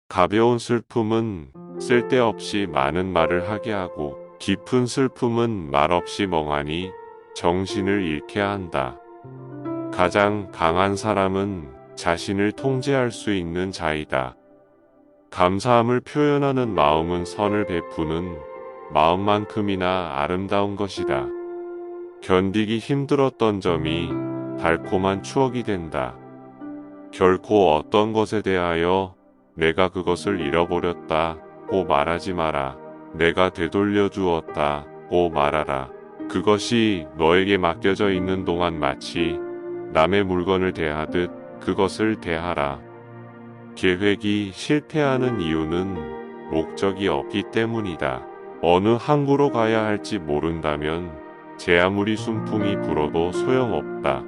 가벼운 슬픔은 쓸데없이 많은 말을 하게 하고 깊은 슬픔은 말없이 멍하니 정신을 잃게 한다. 가장 강한 사람은 자신을 통제할 수 있는 자이다. 감사함을 표현하는 마음은 선을 베푸는 마음만큼이나 아름다운 것이다. 견디기 힘들었던 점이 달콤한 추억이 된다. 결코 어떤 것에 대하여 내가 그것을 잃어버렸다고 말하지 마라. 내가 되돌려 주었다고 말하라. 그것이 너에게 맡겨져 있는 동안 마치 남의 물건을 대하듯 그것을 대하라. 계획이 실패하는 이유는 목적이 없기 때문이다. 어느 항구로 가야 할지 모른다면 제 아무리 순풍이 불어도 소용없다.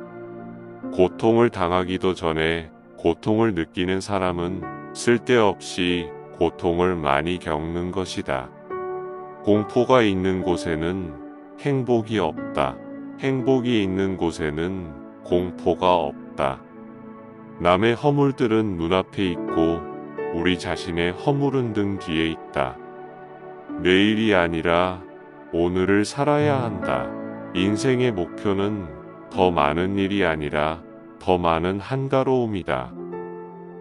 고통을 당하기도 전에 고통을 느끼는 사람은 쓸데없이 고통을 많이 겪는 것이다. 공포가 있는 곳에는 행복이 없다. 행복이 있는 곳에는 공포가 없다. 남의 허물들은 눈앞에 있고 우리 자신의 허물은 등 뒤에 있다. 내일이 아니라 오늘을 살아야 한다. 인생의 목표는 더 많은 일이 아니라 더 많은 한가로움이다.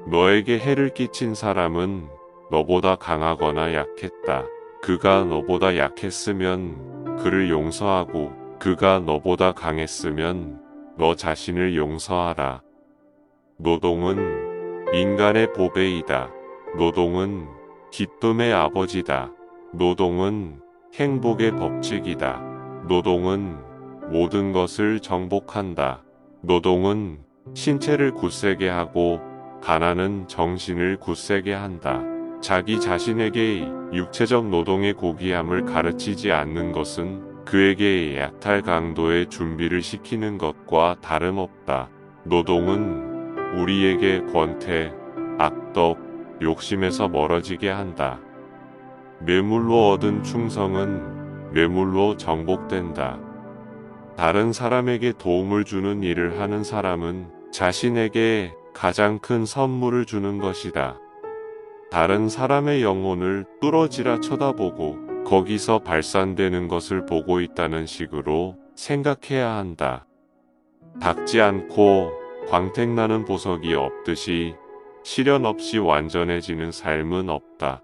너에게 해를 끼친 사람은 너보다 강하거나 약했다. 그가 너보다 약했으면 그를 용서하고 그가 너보다 강했으면 너 자신을 용서하라. 노동은 인간의 보배이다. 노동은 기쁨의 아버지다. 노동은 행복의 법칙이다. 노동은 모든 것을 정복한다. 노동은 신체를 굳세게 하고 가난은 정신을 굳세게 한다. 자기 자신에게 육체적 노동의 고귀함을 가르치지 않는 것은 그에게 약탈 강도의 준비를 시키는 것과 다름없다. 노동은 우리에게 권태, 악덕, 욕심에서 멀어지게 한다. 뇌물로 얻은 충성은 뇌물로 정복된다. 다른 사람에게 도움을 주는 일을 하는 사람은 자신에게 가장 큰 선물을 주는 것이다. 다른 사람의 영혼을 뚫어지라 쳐다보고 거기서 발산되는 것을 보고 있다는 식으로 생각해야 한다. 닦지 않고 광택나는 보석이 없듯이 시련 없이 완전해지는 삶은 없다.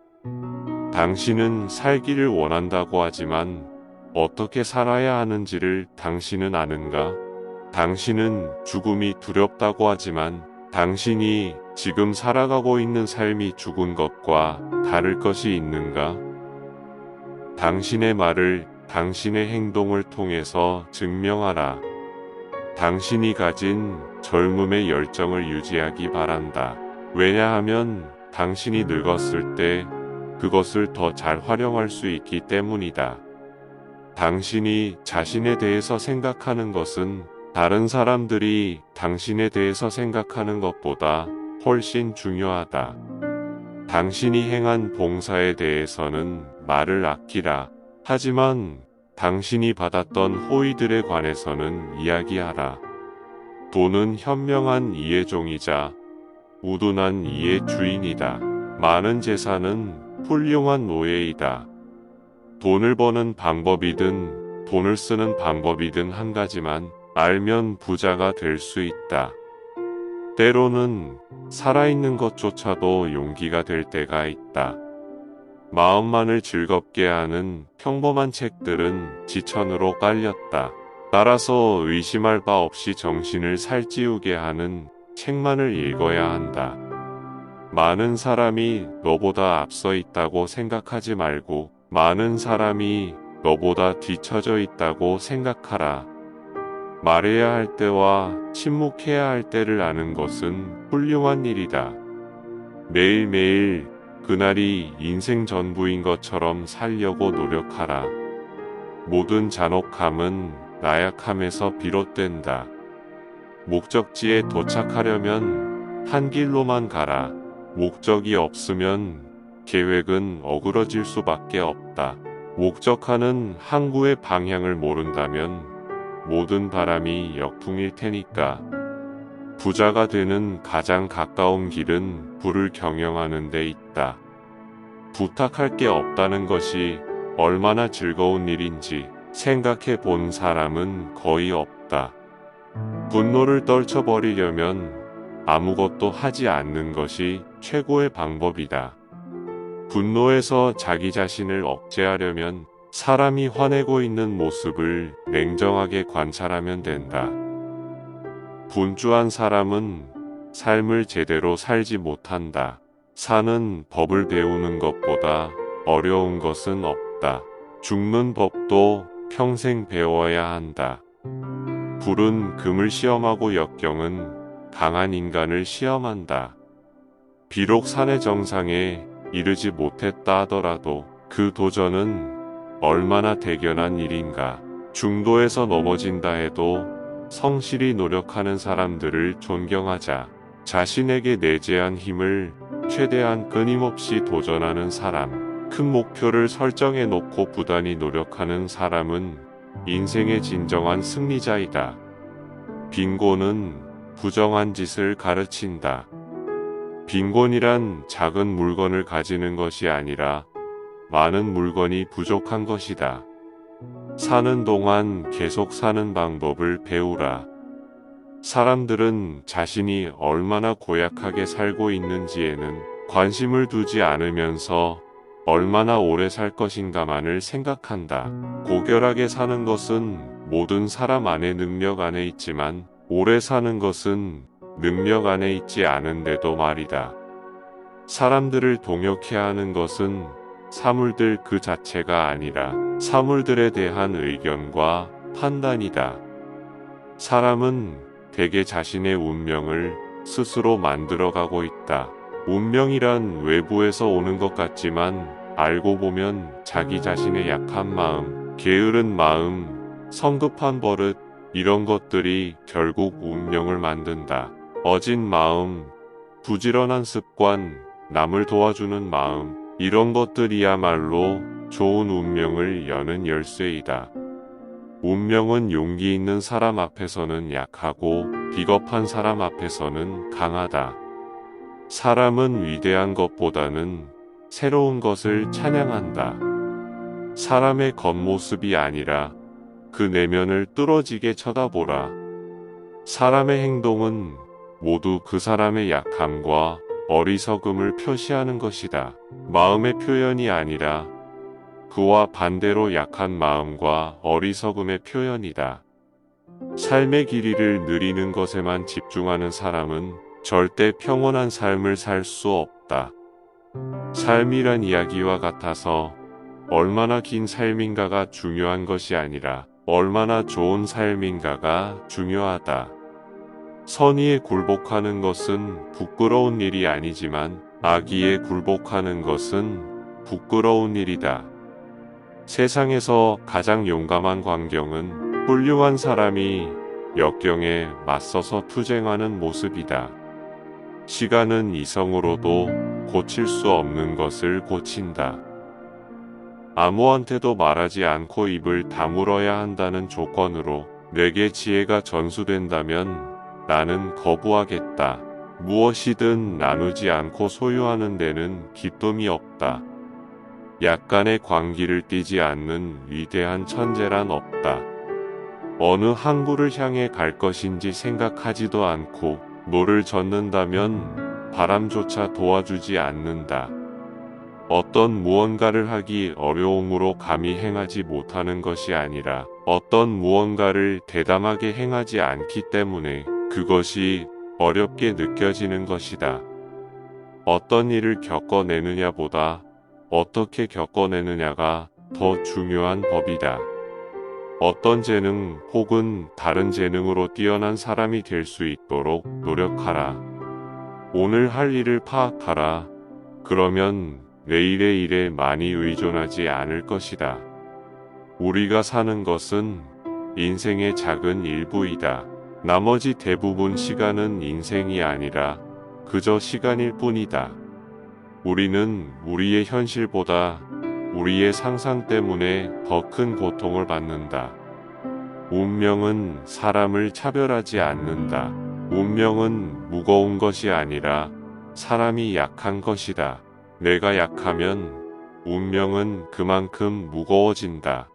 당신은 살기를 원한다고 하지만 어떻게 살아야 하는지를 당신은 아는가? 당신은 죽음이 두렵다고 하지만 당신이 지금 살아가고 있는 삶이 죽은 것과 다를 것이 있는가? 당신의 말을 당신의 행동을 통해서 증명하라. 당신이 가진 젊음의 열정을 유지하기 바란다. 왜냐하면 당신이 늙었을 때 그것을 더 잘 활용할 수 있기 때문이다. 당신이 자신에 대해서 생각하는 것은 다른 사람들이 당신에 대해서 생각하는 것보다 훨씬 중요하다. 당신이 행한 봉사에 대해서는 말을 아끼라. 하지만 당신이 받았던 호의들에 관해서는 이야기하라. 돈은 현명한 이의 종이자 우둔한 이의 주인이다. 많은 재산은 훌륭한 노예이다. 돈을 버는 방법이든 돈을 쓰는 방법이든 한 가지만 알면 부자가 될 수 있다. 때로는 살아있는 것조차도 용기가 될 때가 있다. 마음만을 즐겁게 하는 평범한 책들은 지천으로 깔렸다. 따라서 의심할 바 없이 정신을 살찌우게 하는 책만을 읽어야 한다. 많은 사람이 너보다 앞서 있다고 생각하지 말고 많은 사람이 너보다 뒤처져 있다고 생각하라. 말해야 할 때와 침묵해야 할 때를 아는 것은 훌륭한 일이다. 매일매일 그날이 인생 전부인 것처럼 살려고 노력하라. 모든 잔혹함은 나약함에서 비롯된다. 목적지에 도착하려면 한 길로만 가라. 목적이 없으면 계획은 어그러질 수밖에 없다. 목적하는 항구의 방향을 모른다면 모든 바람이 역풍일 테니까. 부자가 되는 가장 가까운 길은 부를 경영하는 데 있다. 부탁할 게 없다는 것이 얼마나 즐거운 일인지 생각해 본 사람은 거의 없다. 분노를 떨쳐버리려면 아무것도 하지 않는 것이 최고의 방법이다. 분노에서 자기 자신을 억제하려면 사람이 화내고 있는 모습을 냉정하게 관찰하면 된다. 분주한 사람은 삶을 제대로 살지 못한다. 사는 법을 배우는 것보다 어려운 것은 없다. 죽는 법도 평생 배워야 한다. 불은 금을 시험하고 역경은 강한 인간을 시험한다. 비록 산의 정상에 이르지 못했다 하더라도 그 도전은 얼마나 대견한 일인가. 중도에서 넘어진다 해도 성실히 노력하는 사람들을 존경하자. 자신에게 내재한 힘을 최대한 끊임없이 도전하는 사람, 큰 목표를 설정해 놓고 부단히 노력하는 사람은 인생의 진정한 승리자이다. 빈곤은 부정한 짓을 가르친다. 빈곤이란 작은 물건을 가지는 것이 아니라 많은 물건이 부족한 것이다. 사는 동안 계속 사는 방법을 배우라. 사람들은 자신이 얼마나 고약하게 살고 있는지에는 관심을 두지 않으면서 얼마나 오래 살 것인가만을 생각한다. 고결하게 사는 것은 모든 사람 안의 능력 안에 있지만 오래 사는 것은 능력 안에 있지 않은데도 말이다. 사람들을 동역해야 하는 것은 사물들 그 자체가 아니라 사물들에 대한 의견과 판단이다. 사람은 대개 자신의 운명을 스스로 만들어가고 있다. 운명이란 외부에서 오는 것 같지만 알고 보면 자기 자신의 약한 마음, 게으른 마음, 성급한 버릇 이런 것들이 결국 운명을 만든다. 어진 마음, 부지런한 습관, 남을 도와주는 마음 이런 것들이야말로 좋은 운명을 여는 열쇠이다. 운명은 용기 있는 사람 앞에서는 약하고 비겁한 사람 앞에서는 강하다. 사람은 위대한 것보다는 새로운 것을 찬양한다. 사람의 겉모습이 아니라 그 내면을 뚫어지게 쳐다보라. 사람의 행동은 모두 그 사람의 약함과 어리석음을 표시하는 것이다. 마음의 표현이 아니라 그와 반대로 약한 마음과 어리석음의 표현이다. 삶의 길이를 누리는 것에만 집중하는 사람은 절대 평온한 삶을 살 수 없다. 삶이란 이야기와 같아서 얼마나 긴 삶인가가 중요한 것이 아니라 얼마나 좋은 삶인가가 중요하다. 선의에 굴복하는 것은 부끄러운 일이 아니지만 악의에 굴복하는 것은 부끄러운 일이다. 세상에서 가장 용감한 광경은 훌륭한 사람이 역경에 맞서서 투쟁하는 모습이다. 시간은 이성으로도 고칠 수 없는 것을 고친다. 아무한테도 말하지 않고 입을 다물어야 한다는 조건으로 내게 지혜가 전수된다면 나는 거부하겠다. 무엇이든 나누지 않고 소유하는 데는 기쁨이 없다. 약간의 광기를 띠지 않는 위대한 천재란 없다. 어느 항구를 향해 갈 것인지 생각하지도 않고 노를 젓는다면 바람조차 도와주지 않는다. 어떤 무언가를 하기 어려움으로 감히 행하지 못하는 것이 아니라 어떤 무언가를 대담하게 행하지 않기 때문에 그것이 어렵게 느껴지는 것이다. 어떤 일을 겪어내느냐보다 어떻게 겪어내느냐가 더 중요한 법이다. 어떤 재능 혹은 다른 재능으로 뛰어난 사람이 될 수 있도록 노력하라. 오늘 할 일을 파악하라. 그러면 내일의 일에 많이 의존하지 않을 것이다. 우리가 사는 것은 인생의 작은 일부이다. 나머지 대부분 시간은 인생이 아니라 그저 시간일 뿐이다. 우리는 우리의 현실보다 우리의 상상 때문에 더 큰 고통을 받는다. 운명은 사람을 차별하지 않는다. 운명은 무거운 것이 아니라 사람이 약한 것이다. 내가 약하면 운명은 그만큼 무거워진다.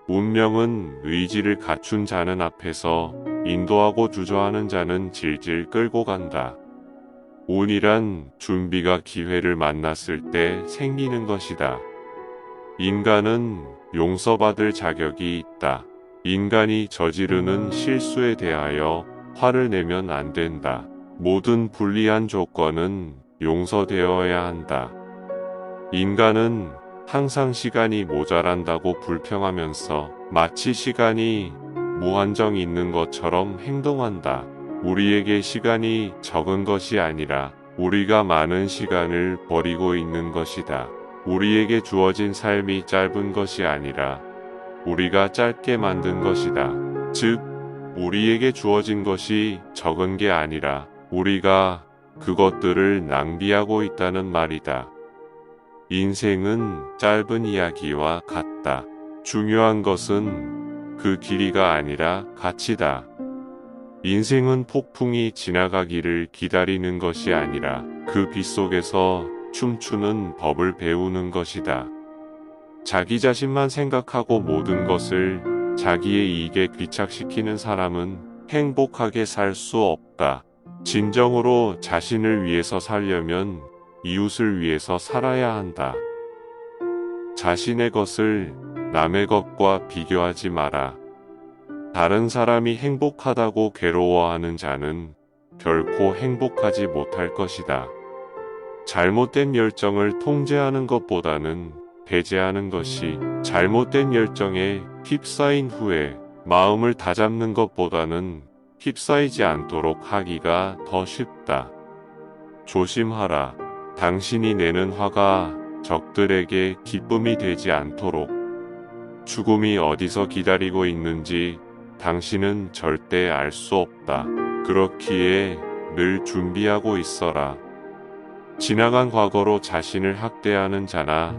운명은 의지를 갖춘 자는 앞에서 인도하고 주저하는 자는 질질 끌고 간다. 운이란 준비가 기회를 만났을 때 생기는 것이다. 인간은 용서받을 자격이 있다. 인간이 저지르는 실수에 대하여 화를 내면 안 된다. 모든 불리한 조건은 용서되어야 한다. 인간은 항상 시간이 모자란다고 불평하면서 마치 시간이 무한정 있는 것처럼 행동한다. 우리에게 시간이 적은 것이 아니라 우리가 많은 시간을 버리고 있는 것이다. 우리에게 주어진 삶이 짧은 것이 아니라 우리가 짧게 만든 것이다. 즉, 우리에게 주어진 것이 적은 게 아니라 우리가 그것들을 낭비하고 있다는 말이다. 인생은 짧은 이야기와 같다. 중요한 것은 그 길이가 아니라 가치다. 인생은 폭풍이 지나가기를 기다리는 것이 아니라 그 빗속에서 춤추는 법을 배우는 것이다. 자기 자신만 생각하고 모든 것을 자기의 이익에 귀착시키는 사람은 행복하게 살 수 없다. 진정으로 자신을 위해서 살려면 이웃을 위해서 살아야 한다. 자신의 것을 남의 것과 비교하지 마라. 다른 사람이 행복하다고 괴로워하는 자는 결코 행복하지 못할 것이다. 잘못된 열정을 통제하는 것보다는 배제하는 것이, 잘못된 열정에 휩싸인 후에 마음을 다잡는 것보다는 휩싸이지 않도록 하기가 더 쉽다. 조심하라. 당신이 내는 화가 적들에게 기쁨이 되지 않도록. 죽음이 어디서 기다리고 있는지 당신은 절대 알 수 없다. 그렇기에 늘 준비하고 있어라. 지나간 과거로 자신을 학대하는 자나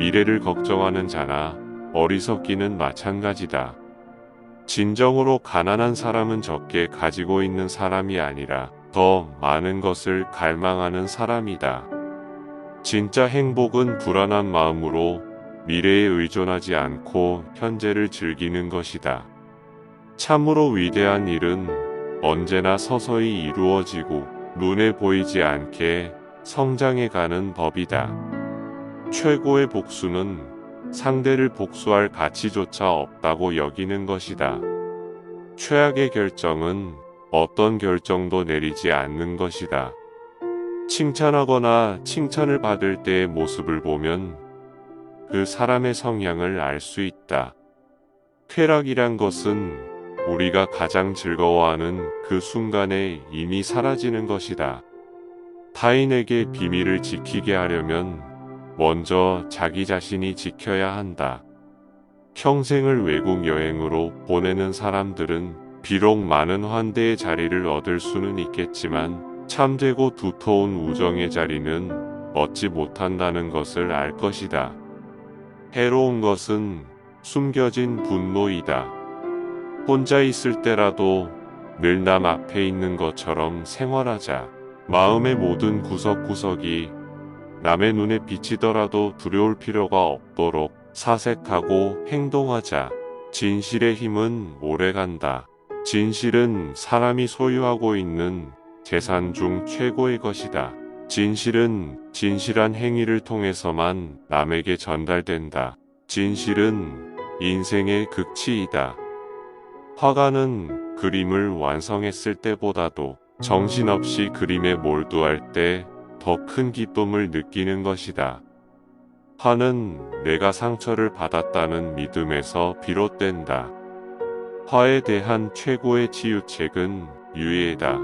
미래를 걱정하는 자나 어리석기는 마찬가지다. 진정으로 가난한 사람은 적게 가지고 있는 사람이 아니라 더 많은 것을 갈망하는 사람이다. 진짜 행복은 불안한 마음으로 미래에 의존하지 않고 현재를 즐기는 것이다. 참으로 위대한 일은 언제나 서서히 이루어지고 눈에 보이지 않게 성장해가는 법이다. 최고의 복수는 상대를 복수할 가치조차 없다고 여기는 것이다. 최악의 결정은 어떤 결정도 내리지 않는 것이다. 칭찬하거나 칭찬을 받을 때의 모습을 보면 그 사람의 성향을 알 수 있다. 쾌락이란 것은 우리가 가장 즐거워하는 그 순간에 이미 사라지는 것이다. 타인에게 비밀을 지키게 하려면 먼저 자기 자신이 지켜야 한다. 평생을 외국 여행으로 보내는 사람들은 비록 많은 환대의 자리를 얻을 수는 있겠지만 참되고 두터운 우정의 자리는 얻지 못한다는 것을 알 것이다. 해로운 것은 숨겨진 분노이다. 혼자 있을 때라도 늘 남 앞에 있는 것처럼 생활하자. 마음의 모든 구석구석이 남의 눈에 비치더라도 두려울 필요가 없도록 사색하고 행동하자. 진실의 힘은 오래간다. 진실은 사람이 소유하고 있는 재산 중 최고의 것이다. 진실은 진실한 행위를 통해서만 남에게 전달된다. 진실은 인생의 극치이다. 화가는 그림을 완성했을 때보다도 정신없이 그림에 몰두할 때 더 큰 기쁨을 느끼는 것이다. 화는 내가 상처를 받았다는 믿음에서 비롯된다. 화에 대한 최고의 치유책은 유예다.